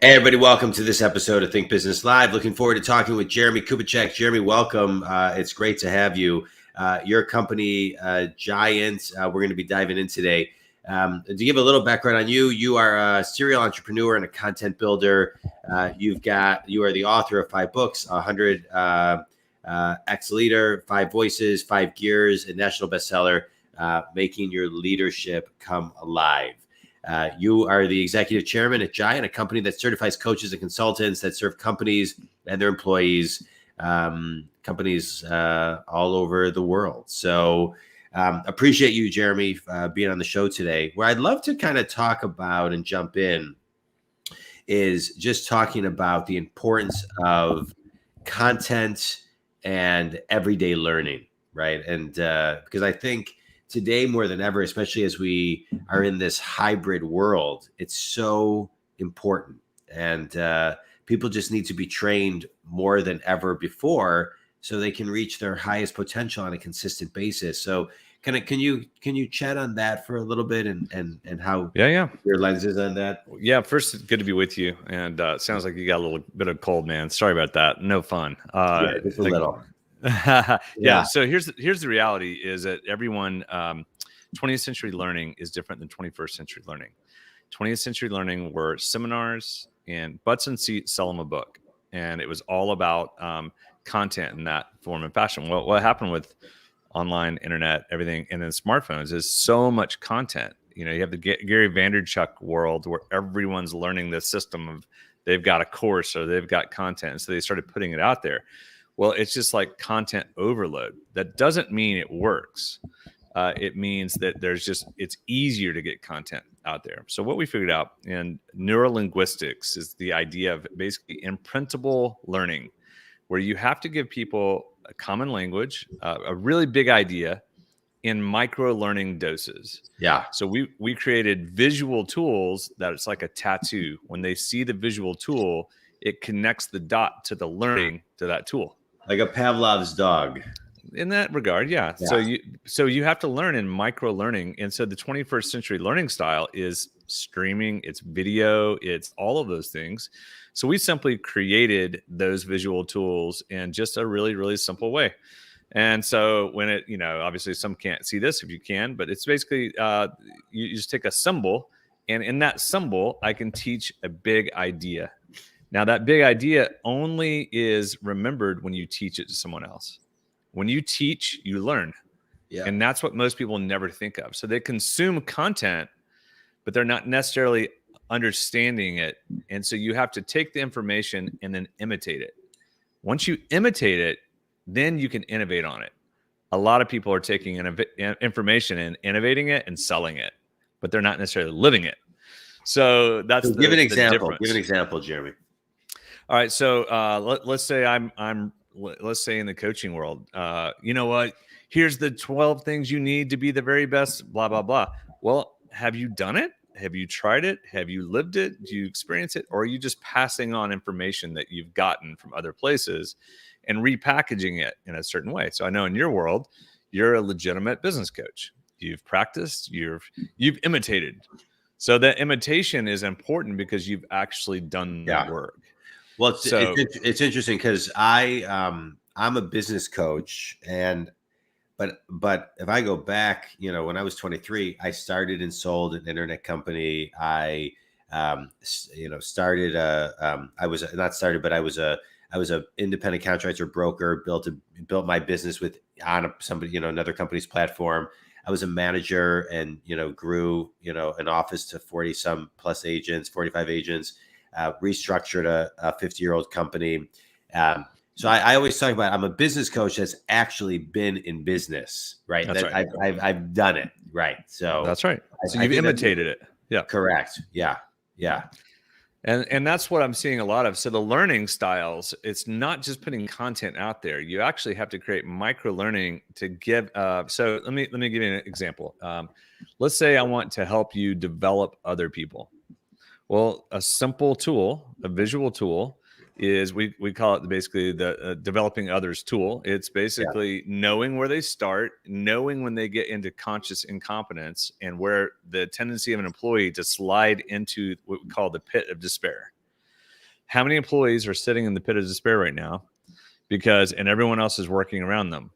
Hey everybody, welcome to this episode of Think Business Live. Looking forward to talking with Jeremie Kubicek. Jeremie, welcome. It's great to have you. Your company, Giant, we're going to be diving in today. To give a little background on you, you are a serial entrepreneur and a content builder. You are the author of 5 books, 100 X Leader, 5 Voices, 5 Gears, and national bestseller, Making Your Leadership Come Alive. You are the executive chairman at Giant, a company that certifies coaches and consultants that serve companies and their employees, companies all over the world. So appreciate you, Jeremie, being on the show today. Where I'd love to kind of talk about and jump in is just talking about the importance of content and everyday learning, right? And because I think today more than ever, especially as we are in this hybrid world, it's so important. And people just need to be trained more than ever before so they can reach their highest potential on a consistent basis. So can you chat on that for a little bit and how your lens is on that? Yeah, first, it's good to be with you. And it sounds like you got a little bit of cold, man. Sorry about that. No fun. Yeah, just a little. Yeah. So here's the reality is that everyone, 20th century learning is different than 21st century learning. 20th century learning were seminars and butts and seats, sell them a book. And it was all about content in that form and fashion. Well, what happened with online, internet, everything, and then smartphones is so much content. You know, you have the Gary Vaynerchuk world where everyone's learning this system of they've got a course or they've got content. So they started putting it out there. Well, it's just like content overload. That doesn't mean it works. It means that it's easier to get content out there. So what we figured out in neurolinguistics is the idea of basically imprintable learning, where you have to give people a common language, a really big idea in micro learning doses. Yeah. So we created visual tools that it's like a tattoo. When they see the visual tool, it connects the dot to the learning to that tool. Like a Pavlov's dog. In that regard, yeah. So you have to learn in micro learning. And so the 21st century learning style is streaming, it's video, it's all of those things. So we simply created those visual tools in just a really, really simple way. And so when it, obviously some can't see this if you can, but it's basically you just take a symbol, and in that symbol, I can teach a big idea. Now, that big idea only is remembered when you teach it to someone else. When you teach, you learn. Yeah. And that's what most people never think of. So they consume content, but they're not necessarily understanding it. And so you have to take the information and then imitate it. Once you imitate it, then you can innovate on it. A lot of people are taking information and innovating it and selling it, but they're not necessarily living it. So that's give an example. Difference. Give an example, Jeremie. All right. So let's say let's say in the coaching world, you know what? Here's the 12 things you need to be the very best, blah, blah, blah. Well, have you done it? Have you tried it? Have you lived it? Do you experience it? Or are you just passing on information that you've gotten from other places and repackaging it in a certain way? So I know in your world, you're a legitimate business coach. You've practiced, you've imitated. So that imitation is important because you've actually done the work. Well, it's interesting because I'm a business coach, but if I go back, when I was 23, I started and sold an internet company. I started I was a independent contractor broker, built my business on somebody, another company's platform. I was a manager and, grew, an office to 40 some plus agents, 45 agents. Restructured a 50-year-old company. So I always talk about I'm a business coach that's actually been in business, right? That's right. I've done it, right? So that's right. So you've imitated it. Yeah. Correct. Yeah. And that's what I'm seeing a lot of. So the learning styles, it's not just putting content out there. You actually have to create micro learning to give. So let me give you an example. Let's say I want to help you develop other people. Well, a simple tool, a visual tool, is we call it basically the developing others tool. It's basically knowing where they start, knowing when they get into conscious incompetence, and where the tendency of an employee to slide into what we call the pit of despair. How many employees are sitting in the pit of despair right now and everyone else is working around them?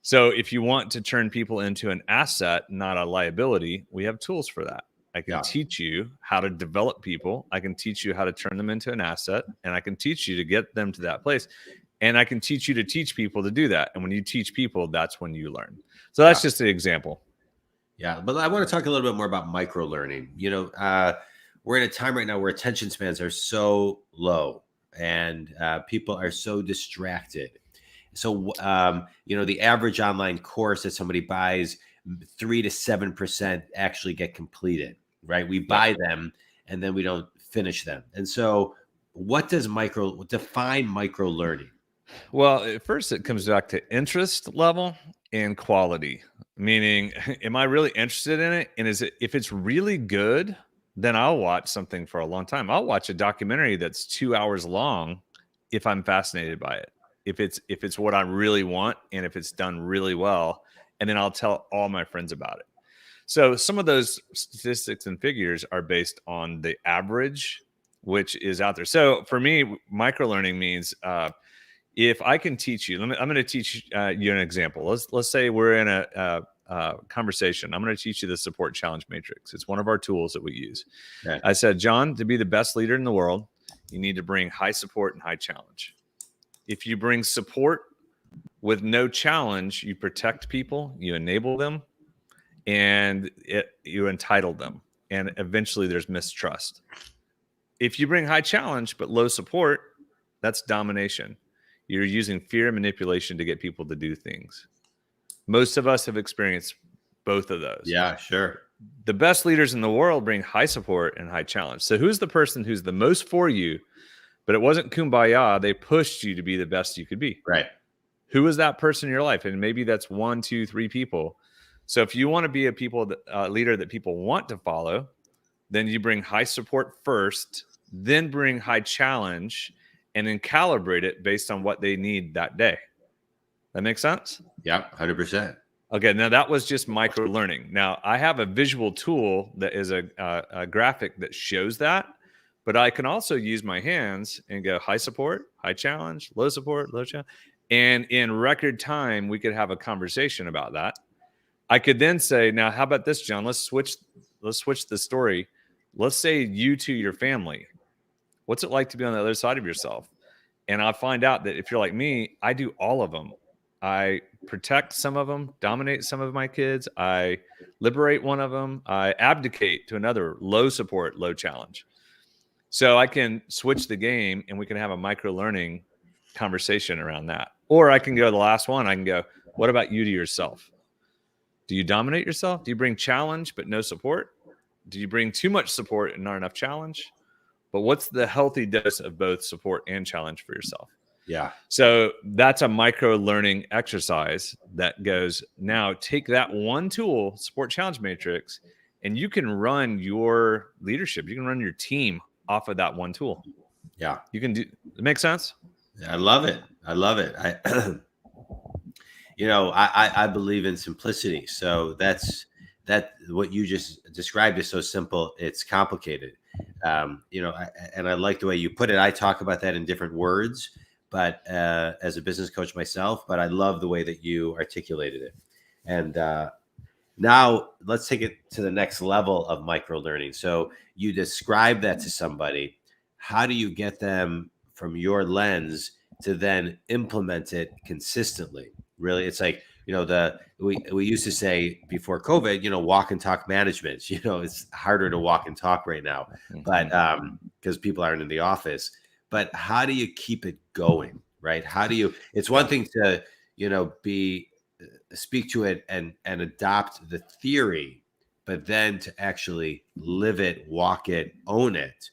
So if you want to turn people into an asset, not a liability, we have tools for that. I can teach you how to develop people. I can teach you how to turn them into an asset, and I can teach you to get them to that place. And I can teach you to teach people to do that. And when you teach people, that's when you learn. So that's just an example. Yeah. But I want to talk a little bit more about micro learning. We're in a time right now where attention spans are so low and people are so distracted. So, the average online course that somebody buys, 3 to 7% actually get completed, right? We buy them and then we don't finish them. And so what does define micro learning? Well, at first it comes back to interest level and quality, meaning, am I really interested in it? And if it's really good, then I'll watch something for a long time. I'll watch a documentary that's 2 hours long if I'm fascinated by it. If it's what I really want and if it's done really well, and then I'll tell all my friends about it. So some of those statistics and figures are based on the average, which is out there. So for me, micro learning means if I can teach you, I'm going to teach you an example. Let's say we're in a conversation. I'm going to teach you the support challenge matrix. It's one of our tools that we use. Okay. I said, John, to be the best leader in the world, you need to bring high support and high challenge. If you bring support with no challenge, you protect people, you enable them, and you entitle them. And eventually there's mistrust. If you bring high challenge but low support, that's domination. You're using fear and manipulation to get people to do things. Most of us have experienced both of those. Yeah, sure. The best leaders in the world bring high support and high challenge. So who's the person who's the most for you, but it wasn't kumbaya? They pushed you to be the best you could be. Right. Who is that person in your life? And maybe that's 1, 2, 3 people. So if you want to be a leader that people want to follow, then you bring high support first, then bring high challenge, and then calibrate it based on what they need that day. That makes sense? Yeah, 100%. Okay, now that was just micro learning. Now I have a visual tool that is a graphic that shows that, but I can also use my hands and go high support, high challenge, low support, low challenge. And in record time, we could have a conversation about that. I could then say, now, how about this, John? Let's switch the story. Let's say you to your family. What's it like to be on the other side of yourself? And I find out that if you're like me, I do all of them. I protect some of them, dominate some of my kids. I liberate one of them. I abdicate to another, low support, low challenge. So I can switch the game and we can have a micro learning conversation around that. Or I can go the last one. I can go, what about you to yourself? Do you dominate yourself? Do you bring challenge but no support? Do you bring too much support and not enough challenge? But what's the healthy dose of both support and challenge for yourself? Yeah. So that's a micro learning exercise that goes, now take that one tool, support challenge matrix, and you can run your leadership. You can run your team off of that one tool. Yeah. You can do, it makes sense? I love it. I love it. I believe in simplicity. So that's what you just described is so simple. It's complicated. And I like the way you put it. I talk about that in different words, but as a business coach myself, but I love the way that you articulated it. And now let's take it to the next level of micro learning. So you describe that to somebody. How do you get them from your lens to then implement it consistently? Really, it's like, we used to say before COVID, walk and talk management. It's harder to walk and talk right now, but because people aren't in the office. But how do you keep it going, right? It's one thing to, speak to it and adopt the theory, but then to actually live it, walk it, own it.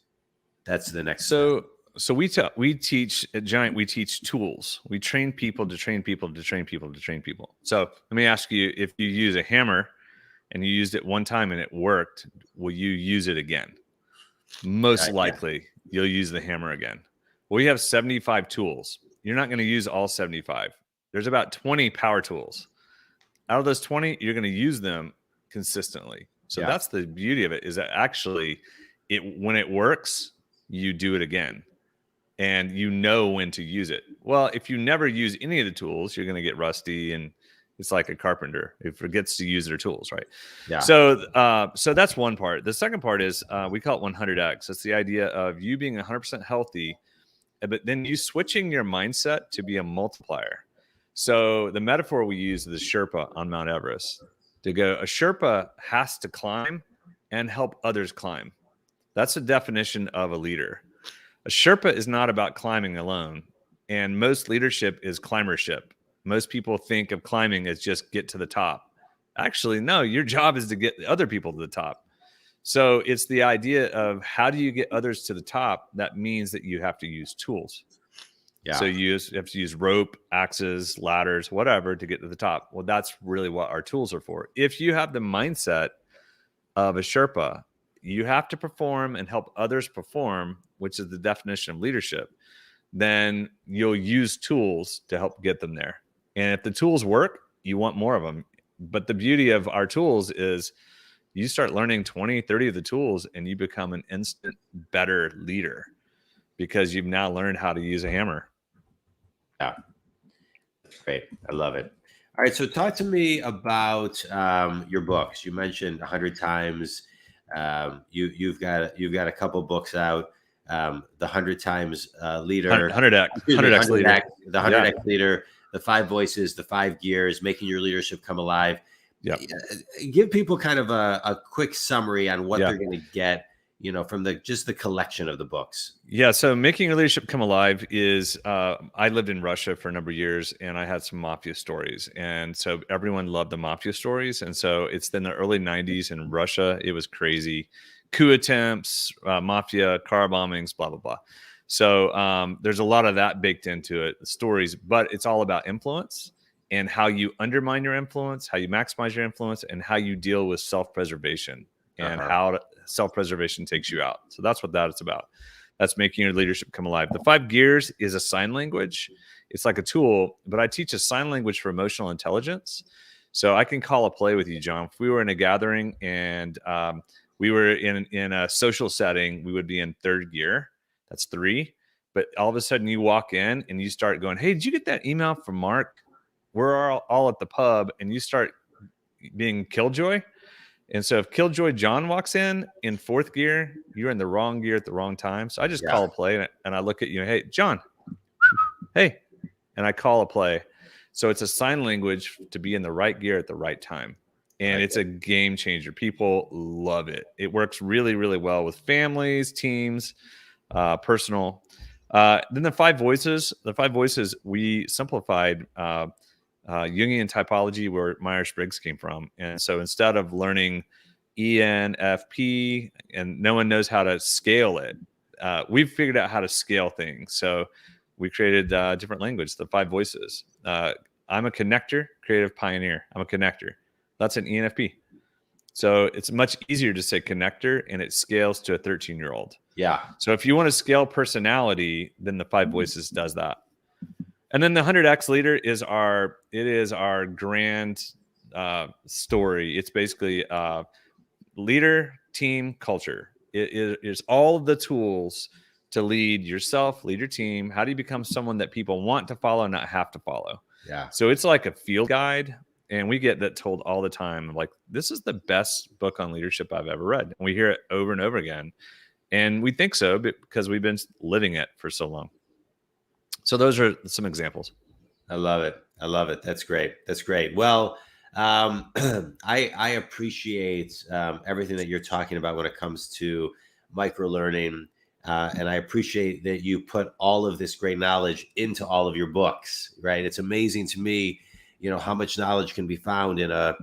That's the next step. So we teach at Giant, we teach tools. We train people to train people to train people to train people. So let me ask you, if you use a hammer and you used it one time and it worked, will you use it again? Most likely you'll use the hammer again. We have 75 tools. You're not going to use all 75. There's about 20 power tools. Out of those 20, you're going to use them consistently. So that's the beauty of it, is that actually when it works, you do it again. and you know when to use it. Well, if you never use any of the tools, you're going to get rusty, and it's like a carpenter who forgets to use their tools, right? Yeah. So that's one part. The second part is we call it 100x. It's the idea of you being 100% healthy, but then you switching your mindset to be a multiplier. So the metaphor we use is the Sherpa on Mount Everest. To go, a Sherpa has to climb and help others climb. That's the definition of a leader. A Sherpa is not about climbing alone, and most leadership is climbership. Most people think of climbing as just get to the top. Actually, no, your job is to get other people to the top. So it's the idea of how do you get others to the top? That means that you have to use tools. Yeah. So you have to use rope, axes, ladders, whatever to get to the top. Well, that's really what our tools are for. If you have the mindset of a Sherpa, you have to perform and help others perform, which is the definition of leadership, then you'll use tools to help get them there. And if the tools work, you want more of them. But the beauty of our tools is you start learning 20, 30 of the tools and you become an instant better leader because you've now learned how to use a hammer. Yeah, that's great. I love it. All right, so talk to me about your books. You mentioned 100 times. You've got a couple books out. The 100 times leader, 100x leader, the 100x leader, the 5 voices, the 5 gears, making your leadership come alive. Yeah, give people kind of a quick summary on what they're going to get, from just the collection of the books. Yeah. So making your leadership come alive is, I lived in Russia for a number of years and I had some mafia stories. And so everyone loved the mafia stories. And so it's in the early 90s in Russia. It was crazy. Coup attempts, mafia, car bombings, blah, blah, blah. So there's a lot of that baked into it, the stories, but it's all about influence and how you undermine your influence, how you maximize your influence, and how you deal with self-preservation and how self-preservation takes you out. So that's what that is about. That's making your leadership come alive. The 5 gears is a sign language. It's like a tool, but I teach a sign language for emotional intelligence. So I can call a play with you, John. If we were in a gathering and we were in a social setting, we would be in 3rd gear. That's 3. But all of a sudden you walk in and you start going, hey, did you get that email from Mark? We're all at the pub, and you start being killjoy. And so if Killjoy John walks in 4th gear, you're in the wrong gear at the wrong time. So I just call a play and I look at you, hey, John, hey, and I call a play. So it's a sign language to be in the right gear at the right time. And it's a game changer. People love it. It works really, really well with families, teams, personal. Then the 5 voices, we simplified Jungian typology, where Myers-Briggs came from. And so instead of learning ENFP and no one knows how to scale it, we've figured out how to scale things. So we created different language, the 5 voices. I'm a connector, creative pioneer. I'm a connector. That's an ENFP. So it's much easier to say connector, and it scales to a 13-year-old. Yeah. So if you want to scale personality, then the 5 voices does that. And then the 100x leader is our grand story. It's basically leader, team, culture. It is all of the tools to lead yourself, lead your team. How do you become someone that people want to follow, not have to follow? Yeah. So it's like a field guide. And we get that told all the time. Like, this is the best book on leadership I've ever read. And we hear it over and over again. And we think so because we've been living it for so long. So those are some examples. I love it. That's great. Well, I appreciate everything that you're talking about when it comes to micro-learning. And I appreciate that you put all of this great knowledge into all of your books, right? It's amazing to me, how much knowledge can be found in a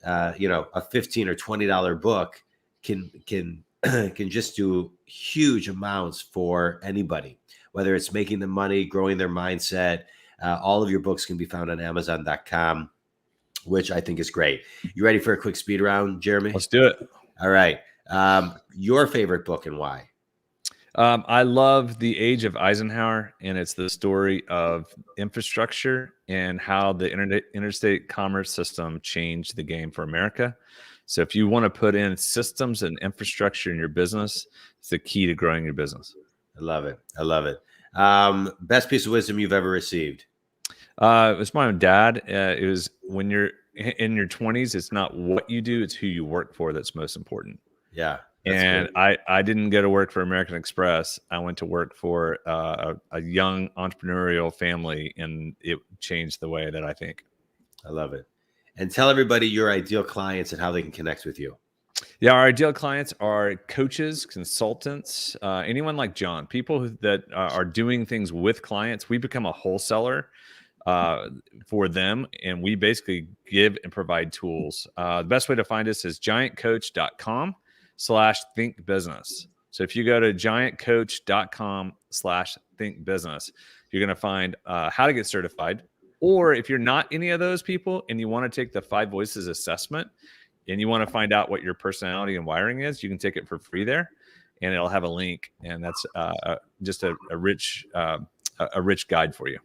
$15 or $20 book can just do huge amounts for anybody, whether it's making them money, growing their mindset. All of your books can be found on Amazon.com, which I think is great. You ready for a quick speed round, Jeremy? Let's do it. All right. Your favorite book and why? I love The Age of Eisenhower, and it's the story of infrastructure and how the interstate commerce system changed the game for America. So if you want to put in systems and infrastructure in your business, it's the key to growing your business. I love it. Best piece of wisdom you've ever received? It was my own dad. It was when you're in your 20s, it's not what you do, it's who you work for that's most important. Yeah. And I didn't go to work for American Express. I went to work for a young entrepreneurial family, and it changed the way that I think. I love it. And tell everybody your ideal clients and how they can connect with you. Yeah, our ideal clients are coaches, consultants, anyone like John, people that are doing things with clients. We become a wholesaler for them, and we basically give and provide tools. The best way to find us is giantcoach.com/thinkbusiness. So if you go to giantcoach.com/thinkbusiness, you're going to find how to get certified. Or if you're not any of those people and you want to take the 5 Voices assessment and you want to find out what your personality and wiring is, you can take it for free there, and it'll have a link. And that's just a rich guide for you.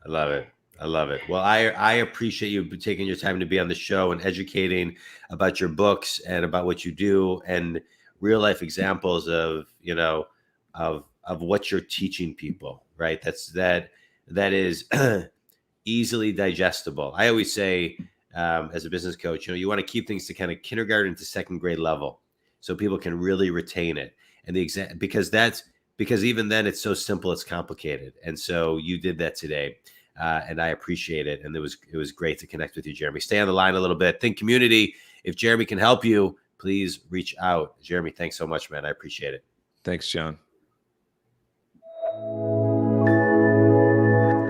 I love it. I love it. Well, I appreciate you taking your time to be on the show and educating about your books and about what you do and real life examples of, of what you're teaching people, right? That is easily digestible. I always say, as a business coach, you want to keep things to kind of kindergarten to second grade level so people can really retain it. And because even then it's so simple, it's complicated. And so you did that today. And I appreciate it. And it was great to connect with you, Jeremie. Stay on the line a little bit. Think community. If Jeremie can help you, please reach out. Jeremie, thanks so much, man. I appreciate it. Thanks, John.